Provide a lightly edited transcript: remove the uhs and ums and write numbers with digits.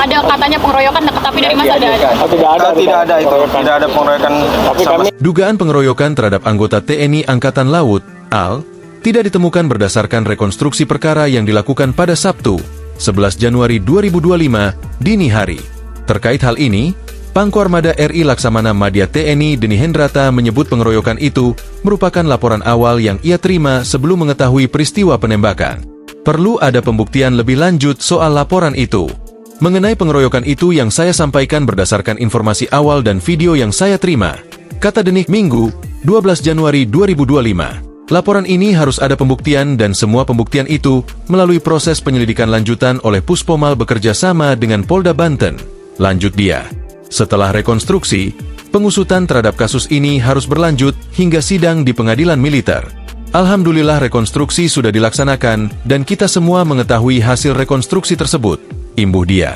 ada katanya pengeroyokan, tapi dari masa ada. Tidak ada itu, tidak ada pengeroyokan. Dugaan pengeroyokan terhadap anggota TNI Angkatan Laut, AL, tidak ditemukan berdasarkan rekonstruksi perkara yang dilakukan pada Sabtu, 11 Januari 2025, dini hari. Terkait hal ini, Pangku Armada RI Laksamana Madya TNI Deni Hendrata menyebut pengeroyokan itu merupakan laporan awal yang ia terima sebelum mengetahui peristiwa penembakan. Perlu ada pembuktian lebih lanjut soal laporan itu. Mengenai pengeroyokan itu yang saya sampaikan berdasarkan informasi awal dan video yang saya terima, kata Deni Minggu, 12 Januari 2025. Laporan ini harus ada pembuktian dan semua pembuktian itu melalui proses penyelidikan lanjutan oleh Puspomal bekerja sama dengan Polda Banten. Lanjut dia. Setelah rekonstruksi, pengusutan terhadap kasus ini harus berlanjut hingga sidang di pengadilan militer. Alhamdulillah rekonstruksi sudah dilaksanakan dan kita semua mengetahui hasil rekonstruksi tersebut. Imbuh dia.